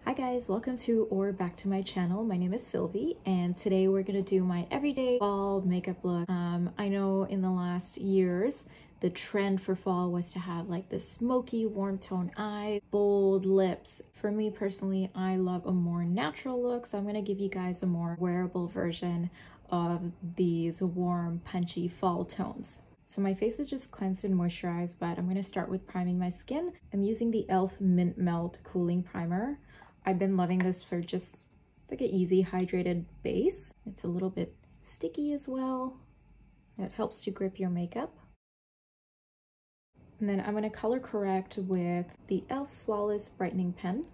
Hi guys, welcome to or back to my channel. My name is Sylvie and today we're gonna do my everyday fall makeup look. I know in the last years the trend for fall was to have like the smoky warm tone eyes, bold lips. For me personally, I love a more natural look, so I'm gonna give you guys a more wearable version of these warm punchy fall tones. So my face is just cleansed and moisturized, but I'm going to start with priming my skin. I'm using the e.l.f. Mint Melt Cooling Primer. I've been loving this for just like an easy hydrated base. It's a little bit sticky as well. It helps to grip your makeup. And then I'm going to color correct with the e.l.f. Flawless Brightening Pen.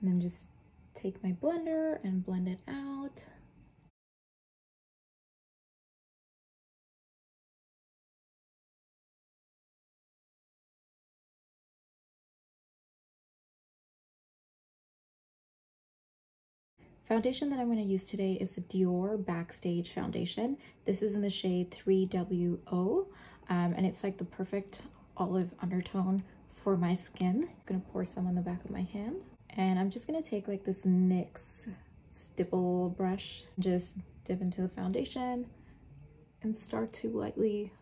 And then just take my blender and blend it out. Foundation that I'm going to use today is the Dior Backstage foundation. This is in the shade 3WO, and it's like the perfect olive undertone for my skin. I'm going to pour some on the back of my hand. And I'm just going to take like this NYX stipple brush, just dip into the foundation and start to lightly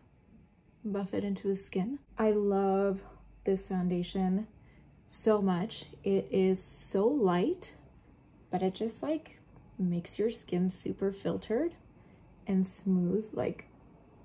buff it into the skin. I love this foundation so much. It is so light, but it just like makes your skin super filtered and smooth. Like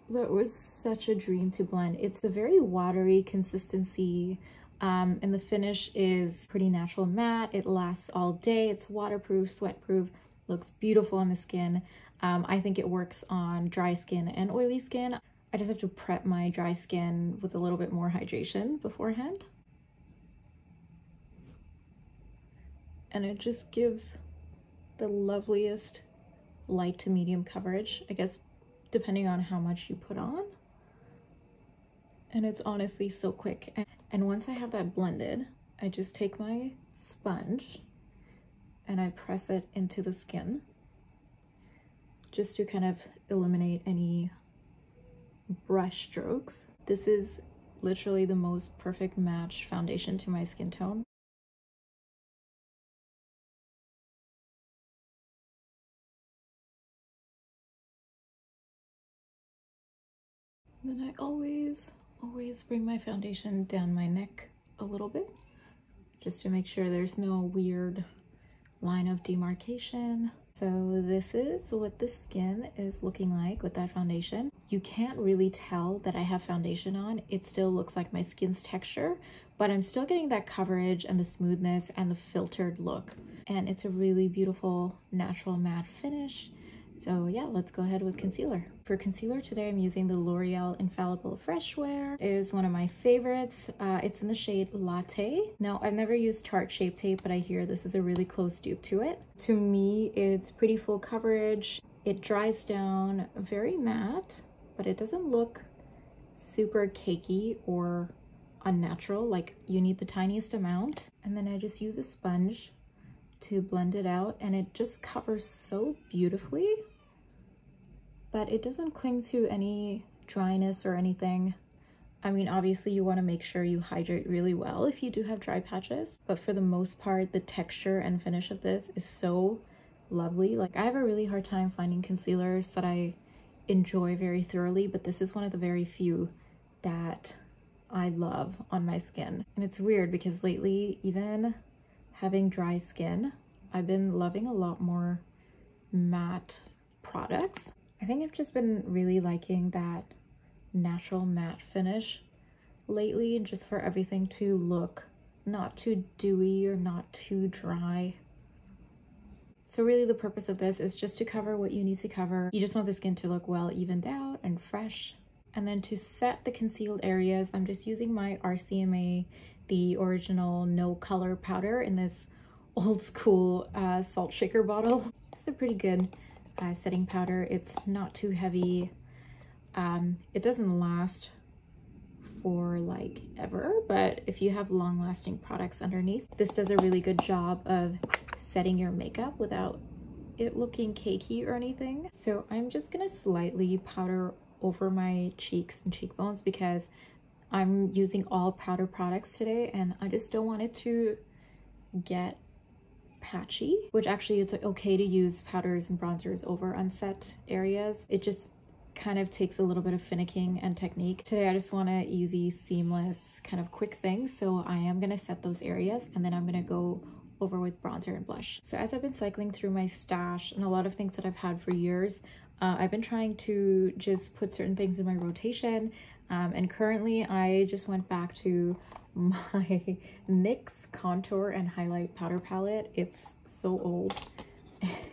that was such a dream to blend. It's a very watery consistency. And the finish is pretty natural matte. It lasts all day. It's waterproof, sweatproof, looks beautiful on the skin. I think it works on dry skin and oily skin. I just have to prep my dry skin with a little bit more hydration beforehand. And it just gives the loveliest light to medium coverage, I guess, depending on how much you put on. And it's honestly so quick. And once I have that blended, I just take my sponge and I press it into the skin just to kind of eliminate any brush strokes. This is literally the most perfect match foundation to my skin tone. Then I always bring my foundation down my neck a little bit, just to make sure there's no weird line of demarcation. So this is what the skin is looking like with that foundation. You can't really tell that I have foundation on. It still looks like my skin's texture, but I'm still getting that coverage and the smoothness and the filtered look. And it's a really beautiful natural matte finish. So yeah, let's go ahead with concealer. For concealer today, I'm using the L'Oreal Infallible Fresh Wear. It is one of my favorites. It's in the shade Latte. Now, I've never used Tarte Shape Tape, but I hear this is a really close dupe to it. To me, it's pretty full coverage. It dries down very matte, but it doesn't look super cakey or unnatural. Like, you need the tiniest amount. And then I just use a sponge to blend it out, and it just covers so beautifully. But it doesn't cling to any dryness or anything. I mean, obviously you want to make sure you hydrate really well if you do have dry patches, but for the most part, the texture and finish of this is so lovely. Like, I have a really hard time finding concealers that I enjoy very thoroughly, but this is one of the very few that I love on my skin. And it's weird because lately, even having dry skin, I've been loving a lot more matte products. I think I've just been really liking that natural matte finish lately, just for everything to look not too dewy or not too dry. So really the purpose of this is just to cover what you need to cover. You just want the skin to look well evened out and fresh. And then to set the concealed areas, I'm just using my RCMA, the original no color powder in this old school salt shaker bottle. It's a pretty good setting powder. It's not too heavy. It doesn't last for like ever, but if you have long-lasting products underneath, this does a really good job of setting your makeup without it looking cakey or anything. So I'm just gonna slightly powder over my cheeks and cheekbones because I'm using all powder products today, and I just don't want it to get patchy, which actually it's like okay to use powders and bronzers over unset areas. It just kind of takes a little bit of finicking and technique. Today I just want an easy, seamless, kind of quick thing. So I am gonna set those areas and then I'm gonna go over with bronzer and blush. So as I've been cycling through my stash and a lot of things that I've had for years, I've been trying to just put certain things in my rotation. And currently I just went back to my NYX contour and highlight powder palette. It's so old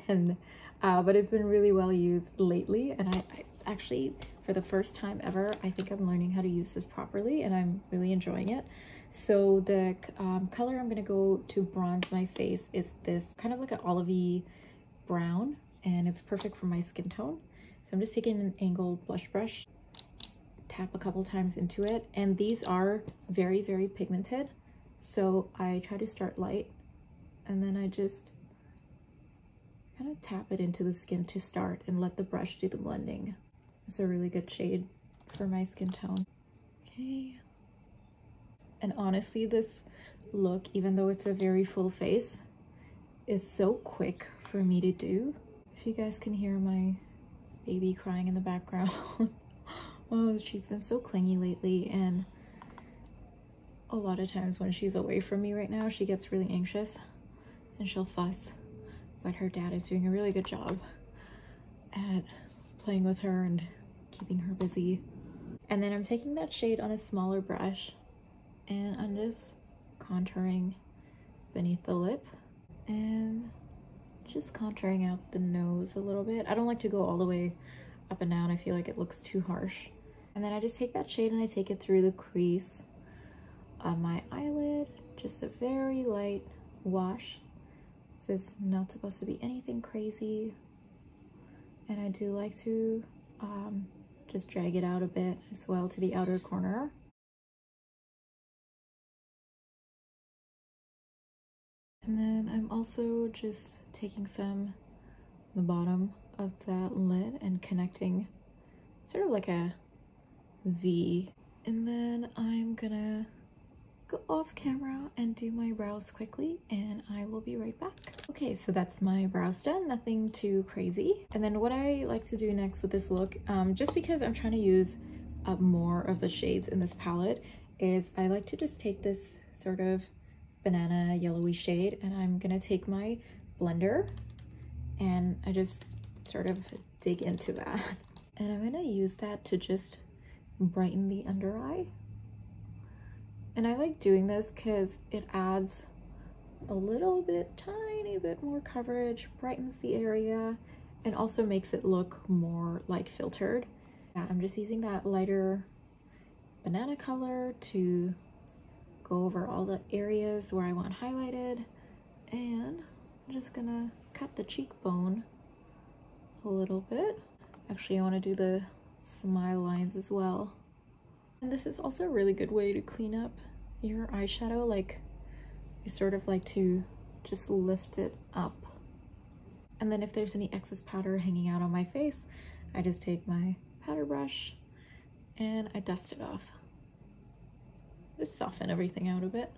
and but it's been really well used lately, and I actually, for the first time ever, I think I'm learning how to use this properly and I'm really enjoying it. So the color I'm gonna go to bronze my face is this kind of like an olivey brown, and it's perfect for my skin tone. So I'm just taking an angled blush brush, tap a couple times into it, and these are very, very pigmented. So I try to start light and then I just kind of tap it into the skin to start and let the brush do the blending. It's a really good shade for my skin tone. Okay. And honestly, this look, even though it's a very full face, is so quick for me to do. If you guys can hear my baby crying in the background. Oh, she's been so clingy lately, and a lot of times when she's away from me right now, she gets really anxious and she'll fuss. But her dad is doing a really good job at playing with her and keeping her busy. And then I'm taking that shade on a smaller brush and I'm just contouring beneath the lip and just contouring out the nose a little bit. I don't like to go all the way up and down. I feel like it looks too harsh. And then I just take that shade and I take it through the crease of my eyelid. Just a very light wash. This is not supposed to be anything crazy. And I do like to just drag it out a bit as well to the outer corner. And then I'm also just taking some the bottom of that lid and connecting sort of like a V. And then I'm gonna go off camera and do my brows quickly, and I will be right back. Okay, so that's my brows done, nothing too crazy. And then what I like to do next with this look, just because I'm trying to use up more of the shades in this palette, is I like to just take this sort of banana yellowy shade, and I'm gonna take my blender and I just sort of dig into that. And I'm gonna use that to just brighten the under eye. And I like doing this because it adds a little bit, tiny bit more coverage, brightens the area, and also makes it look more like filtered. Yeah, I'm just using that lighter banana color to go over all the areas where I want highlighted, and I'm just gonna cut the cheekbone a little bit. Actually, I want to do the smile lines as well. And this is also a really good way to clean up your eyeshadow. Like, I sort of like to just lift it up. And then if there's any excess powder hanging out on my face, I just take my powder brush and I dust it off. Just soften everything out a bit.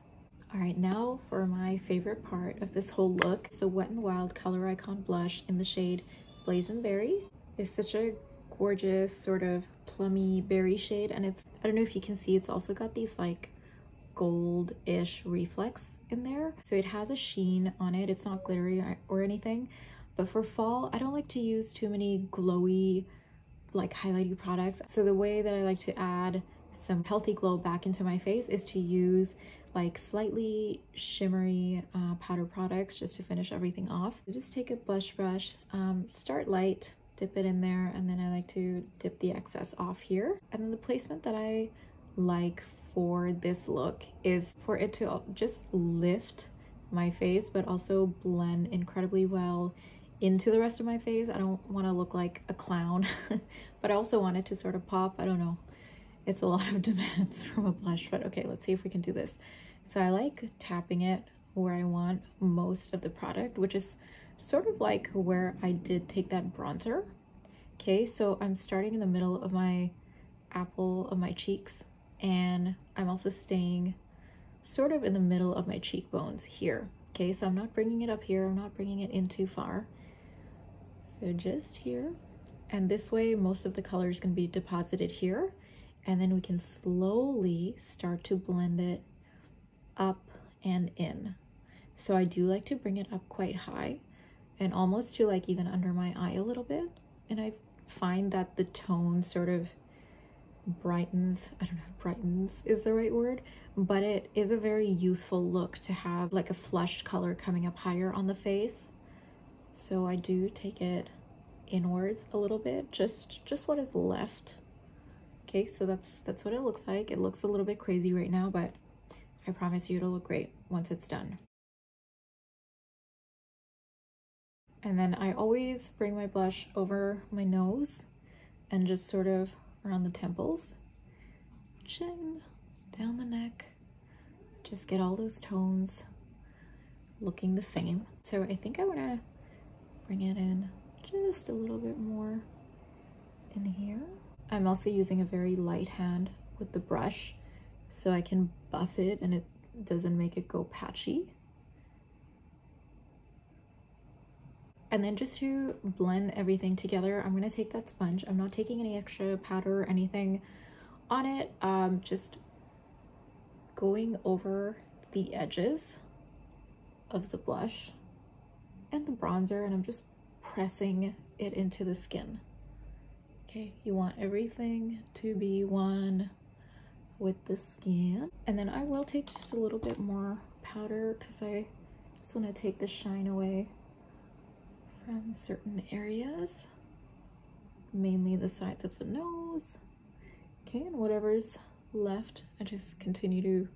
All right, now for my favorite part of this whole look, the Wet n Wild Color Icon blush in the shade Blazen Berry. It's such a gorgeous sort of plummy berry shade, and it's, I don't know if you can see, it's also got these like gold-ish reflex in there. So it has a sheen on it. It's not glittery or anything, but for fall, I don't like to use too many glowy, like highlighty products. So the way that I like to add some healthy glow back into my face is to use like slightly shimmery powder products just to finish everything off. So just take a blush brush, start light, dip it in there, and then I like to dip the excess off here. And then the placement that I like for this look is for it to just lift my face, but also blend incredibly well into the rest of my face. I don't want to look like a clown, but I also want it to sort of pop. I don't know. It's a lot of demands from a blush, but okay, let's see if we can do this. So I like tapping it where I want most of the product, which is sort of like where I did take that bronzer. Okay, so I'm starting in the middle of my apple of my cheeks, and I'm also staying sort of in the middle of my cheekbones here. Okay, so I'm not bringing it up here, I'm not bringing it in too far. So just here. And this way, most of the color is going to be deposited here. And then we can slowly start to blend it up and in. So I do like to bring it up quite high and almost to like even under my eye a little bit. And I find that the tone sort of brightens, I don't know if brightens is the right word, but it is a very youthful look to have like a flushed color coming up higher on the face. So I do take it inwards a little bit, just what is left. Okay, so that's what it looks like. It looks a little bit crazy right now, but I promise you it'll look great once it's done. And then I always bring my blush over my nose and just sort of around the temples, chin, down the neck, just get all those tones looking the same. So I think I want to bring it in just a little bit more in here. I'm also using a very light hand with the brush so I can buff it and it doesn't make it go patchy. And then just to blend everything together, I'm going to take that sponge. I'm not taking any extra powder or anything on it. Just going over the edges of the blush and the bronzer, and I'm just pressing it into the skin. Okay, you want everything to be one with the skin. And then I will take just a little bit more powder because I just want to take the shine away from certain areas, mainly the sides of the nose. Okay, and whatever's left, I just continue to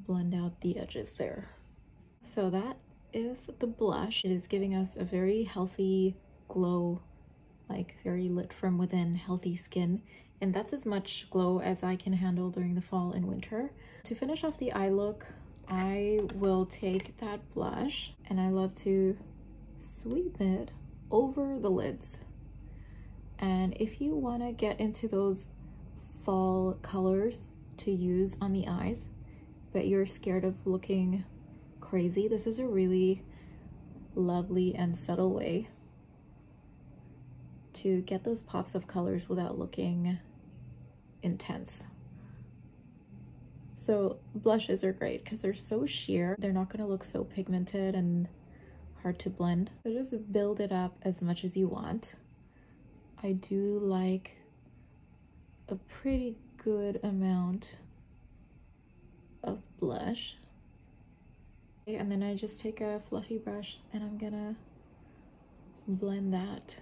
blend out the edges there. So that is the blush. It is giving us a very healthy glow, like very lit from within, healthy skin. And that's as much glow as I can handle during the fall and winter. To finish off the eye look, I will take that blush and I love to sweep it over the lids. And if you want to get into those fall colors to use on the eyes, but you're scared of looking crazy, this is a really lovely and subtle way to get those pops of colors without looking intense. So blushes are great because they're so sheer. They're not going to look so pigmented and hard to blend. So just build it up as much as you want. I do like a pretty good amount of blush. And then I just take a fluffy brush and I'm gonna blend that.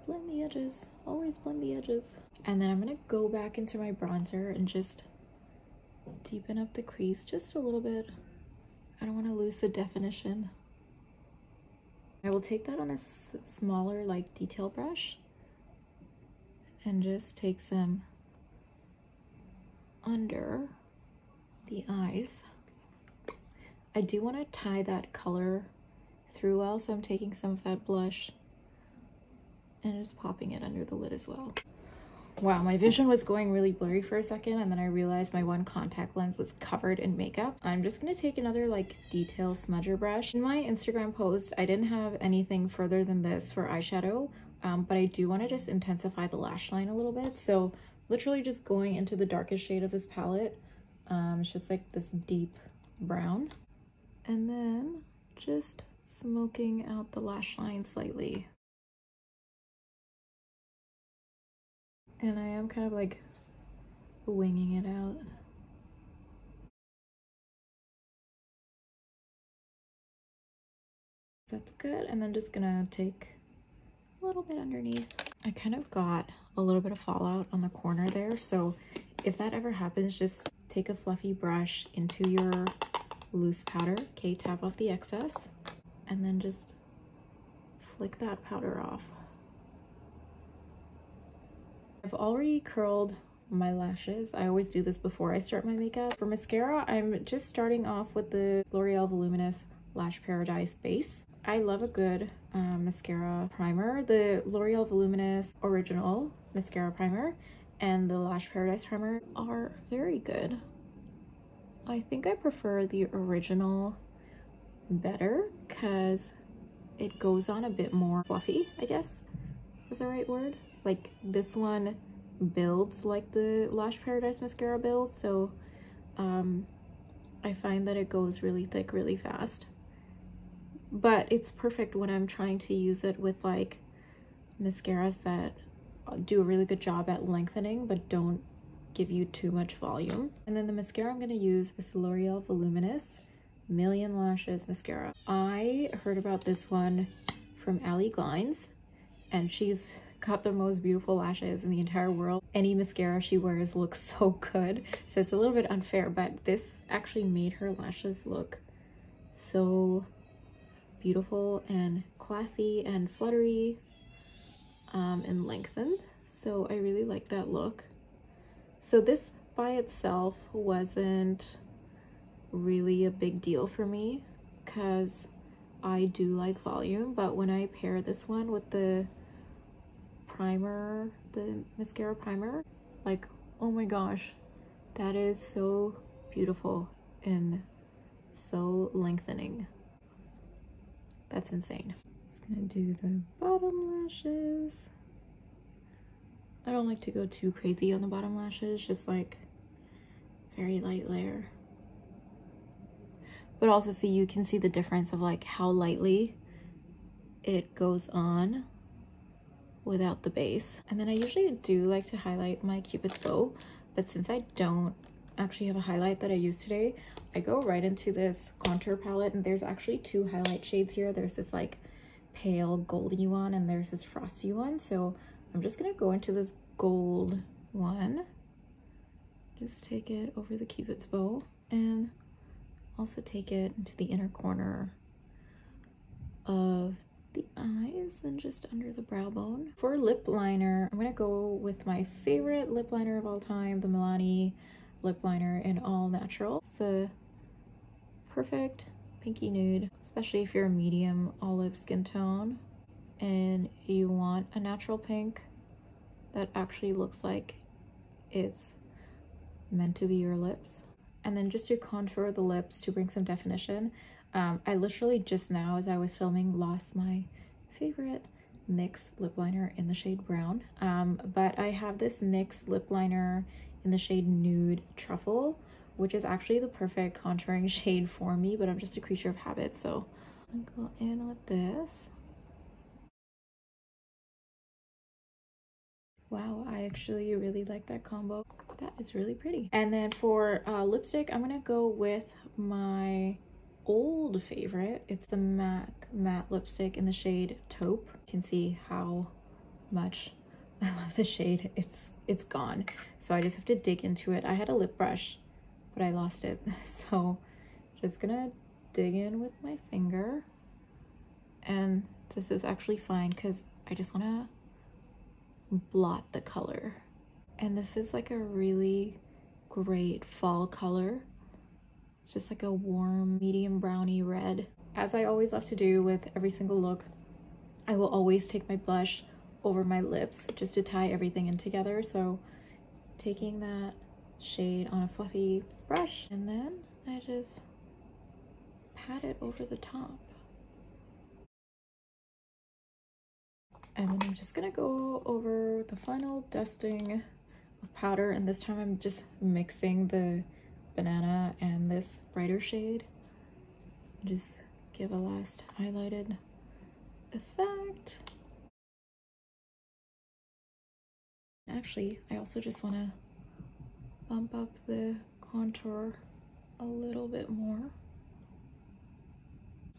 Blend the edges, always blend the edges. And then I'm gonna go back into my bronzer and just deepen up the crease just a little bit. I don't want to lose the definition. I will take that on a smaller like detail brush and just take some under the eyes. I do want to tie that color through well, so I'm taking some of that blush and just popping it under the lid as well. Wow, my vision was going really blurry for a second and then I realized my one contact lens was covered in makeup. I'm just going to take another like detail smudger brush. In my Instagram post, I didn't have anything further than this for eyeshadow, but I do want to just intensify the lash line a little bit. So literally just going into the darkest shade of this palette. It's just like this deep brown. And then just smoking out the lash line slightly. And I am kind of like winging it out. That's good. And then just gonna take a little bit underneath. I kind of got a little bit of fallout on the corner there. So if that ever happens, just take a fluffy brush into your loose powder. Okay, tap off the excess and then just flick that powder off. I've already curled my lashes. I always do this before I start my makeup. For mascara, I'm just starting off with the L'Oreal Voluminous Lash Paradise base. I love a good mascara primer, the L'Oreal Voluminous Original Mascara Primer, and the Lash Paradise Primer are very good. I think I prefer the original better because it goes on a bit more fluffy, I guess is the right word. Like this one builds like the Lash Paradise mascara builds, so I find that it goes really thick really fast. But it's perfect when I'm trying to use it with like mascaras that do a really good job at lengthening but don't give you too much volume. And then the mascara I'm going to use is L'Oreal Voluminous Million Lashes mascara. I heard about this one from Allie Glines, and she's got the most beautiful lashes in the entire world. Any mascara she wears looks so good, so it's a little bit unfair, but this actually made her lashes look so beautiful and classy and fluttery and lengthened. So I really like that look. So this by itself wasn't really a big deal for me because I do like volume, but when I pair this one with the primer, the mascara primer, like, oh my gosh, that is so beautiful and so lengthening. That's insane. Just gonna do the bottom lashes. I don't like to go too crazy on the bottom lashes, just like very light layer. But also, see, you can see the difference of like how lightly it goes on without the base. And then I usually do like to highlight my Cupid's bow, but since I don't actually have a highlight that I use today, I go right into this contour palette, and there's actually two highlight shades here. There's this like pale goldy one and there's this frosty one. So I'm just gonna go into this gold one, just take it over the Cupid's bow, and also take it into the inner corner of the eyes and just under the brow bone. For lip liner, I'm gonna go with my favorite lip liner of all time, the Milani lip liner in all natural. It's the perfect pinky nude, especially if you're a medium olive skin tone and you want a natural pink that actually looks like it's meant to be your lips. And then just to contour the lips to bring some definition, I literally just now as I was filming lost my favorite NYX lip liner in the shade brown, but I have this NYX lip liner in the shade Nude Truffle, which is actually the perfect contouring shade for me, but I'm just a creature of habit, so I'm gonna go in with this. Wow, I actually really like that combo. That is really pretty. And then for lipstick, I'm gonna go with my old favorite. It's the MAC matte lipstick in the shade Taupe. You can see how much I love the shade. It's gone, so I just have to dig into it. I had a lip brush, but I lost it, so just gonna dig in with my finger. And this is actually fine because I just want to blot the color, and this is like a really great fall color. It's just like a warm medium browny red. As I always love to do with every single look, I will always take my blush over my lips just to tie everything in together. So taking that shade on a fluffy brush, and then I just pat it over the top. And then I'm just gonna go over the final dusting of powder, and this time I'm just mixing the banana and this brighter shade. Just give a last highlighted effect. Actually, I also just want to bump up the contour a little bit more.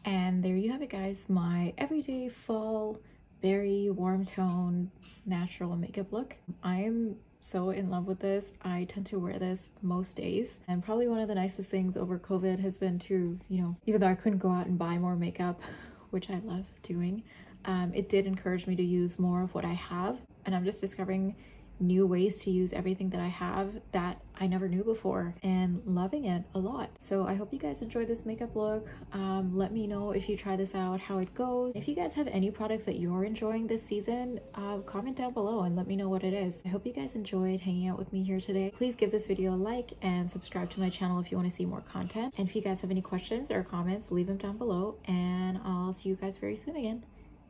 And there you have it, guys, my everyday fall very warm tone natural makeup look. I am so in love with this. I tend to wear this most days, and probably one of the nicest things over COVID has been to, you know, even though I couldn't go out and buy more makeup, which I love doing, it did encourage me to use more of what I have. And I'm just discovering new ways to use everything that I have that I never knew before, and loving it a lot. So I hope you guys enjoyed this makeup look. Let me know if you try this out, how it goes. If you guys have any products that you're enjoying this season, comment down below and let me know what it is. I hope you guys enjoyed hanging out with me here today. Please give this video a like and subscribe to my channel if you want to see more content. And if you guys have any questions or comments, leave them down below, and I'll see you guys very soon again.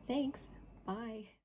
Thanks. Bye.